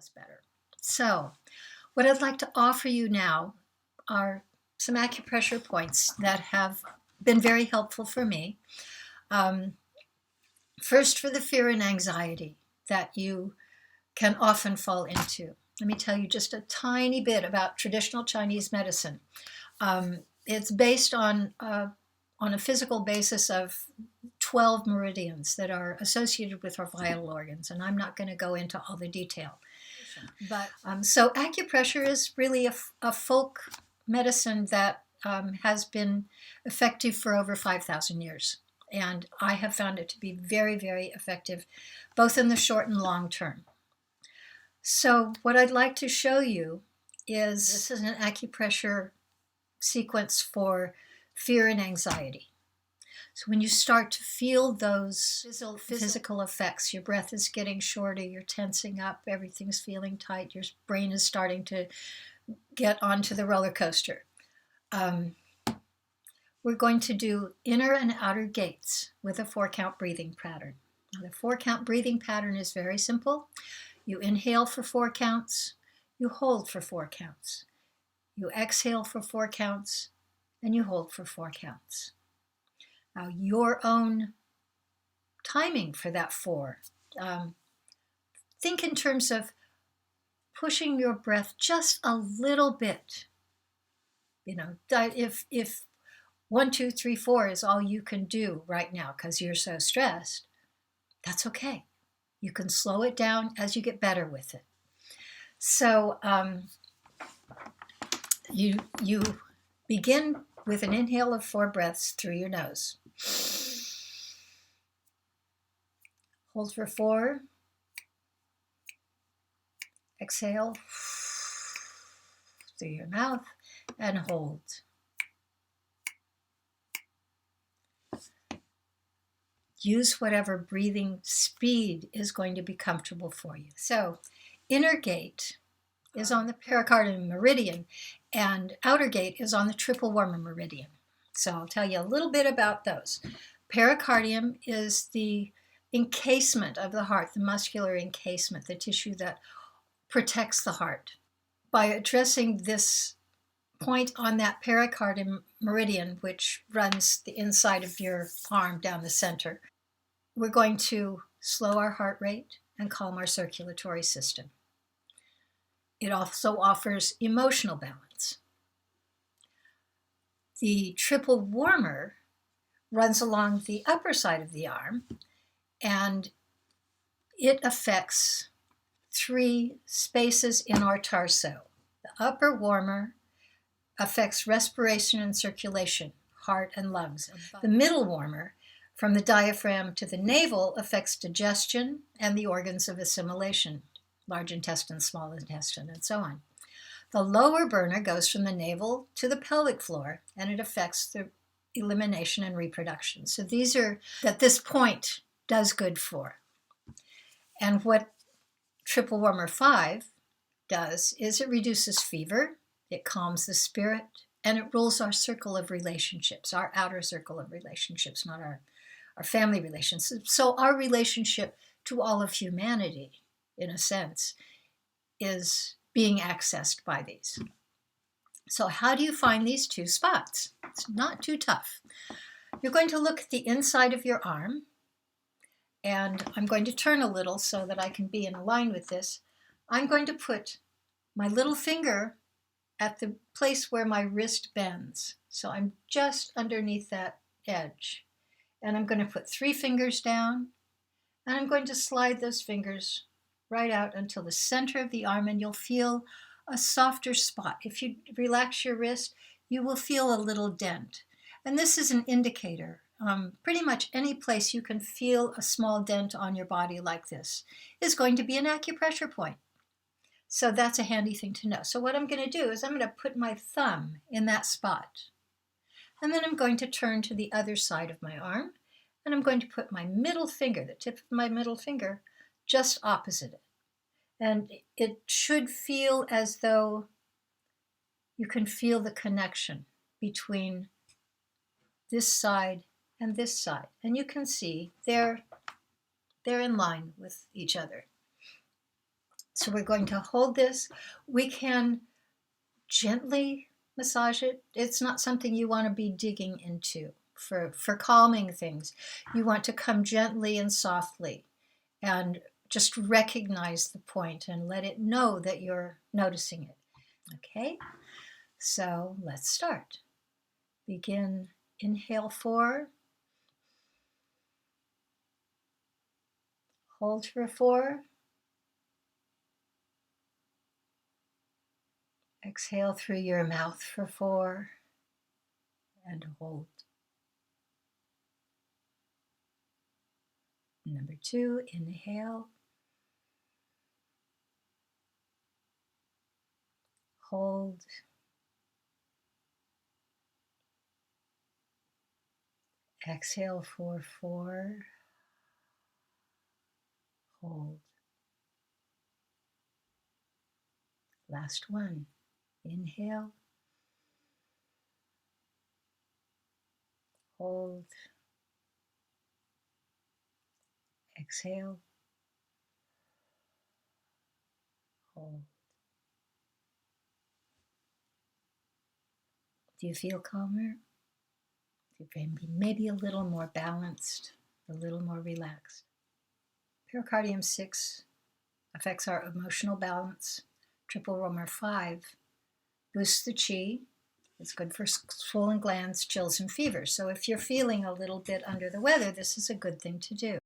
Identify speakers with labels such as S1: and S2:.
S1: does better. So, what I'd like to offer you now are some acupressure points that have been very helpful for me. First, for the fear and anxiety that you can often fall into. Let me tell you just a tiny bit about traditional Chinese medicine. It's based on a physical basis of 12 meridians that are associated with our vital organs, and I'm not going to go into all the detail. But so acupressure is really a folk medicine that has been effective for over 5,000 years. And I have found it to be very, very effective, both in the short and long term. So what I'd like to show you is, this is an acupressure sequence for fear and anxiety. So when you start to feel those physical effects, your breath is getting shorter, you're tensing up, everything's feeling tight, your brain is starting to get onto the roller coaster. We're going to do inner and outer gates with a 4-count breathing pattern. Now, the 4-count breathing pattern is very simple. You inhale for 4 counts, you hold for 4 counts. You exhale for 4 counts, and you hold for 4 counts. Now, your own timing for that 4. Think in terms of pushing your breath just a little bit. You know, if 1, 2, 3, 4 is all you can do right now because you're so stressed, that's okay. You can slow it down as you get better with it. So you begin with an inhale of 4 breaths through your nose. Hold for 4. Exhale through your mouth and hold. Use whatever breathing speed is going to be comfortable for you. So, inner gate is on the pericardium meridian, and outer gate is on the triple warmer meridian. So I'll tell you a little bit about those. Pericardium is the encasement of the heart, the muscular encasement, the tissue that protects the heart. By addressing this point on that pericardium meridian, which runs the inside of your arm down the center, we're going to slow our heart rate and calm our circulatory system. It also offers emotional balance. The triple warmer runs along the upper side of the arm, and it affects 3 spaces in our torso. The upper warmer affects respiration and circulation, heart and lungs. The middle warmer, from the diaphragm to the navel, affects digestion and the organs of assimilation, large intestine, small intestine, and so on. The lower burner goes from the navel to the pelvic floor, and it affects the elimination and reproduction. So these are that this point does good for. And what triple warmer 5 does is it reduces fever, it calms the spirit, and it rules our circle of relationships, our outer circle of relationships, not our family relationships. So our relationship to all of humanity, in a sense, is being accessed by these. So how do you find these 2 spots? It's not too tough. You're going to look at the inside of your arm, and I'm going to turn a little so that I can be in line with this. I'm going to put my little finger at the place where my wrist bends. So I'm just underneath that edge. And I'm going to put 3 fingers down, and I'm going to slide those fingers right out until the center of the arm, and you'll feel a softer spot. If you relax your wrist, you will feel a little dent. And this is an indicator. Pretty much any place you can feel a small dent on your body like this is going to be an acupressure point. So that's a handy thing to know. So what I'm going to do is I'm going to put my thumb in that spot. And then I'm going to turn to the other side of my arm, and I'm going to put my middle finger, the tip of my middle finger, just opposite it. And it should feel as though you can feel the connection between this side and this side. And you can see they're in line with each other. So we're going to hold this. We can gently massage it. It's not something you want to be digging into for calming things. You want to come gently and softly and just recognize the point and let it know that you're noticing it. Okay, so let's start. Begin, inhale 4, hold for 4, exhale through your mouth for 4, and hold. Number 2, inhale, hold, exhale for 4, hold. Last one, inhale, hold, exhale, hold. Do you feel calmer? Do you feel maybe a little more balanced, a little more relaxed? Pericardium 6 affects our emotional balance. Triple roamer 5 boosts the chi. It's good for swollen glands, chills, and fevers. So if you're feeling a little bit under the weather, this is a good thing to do.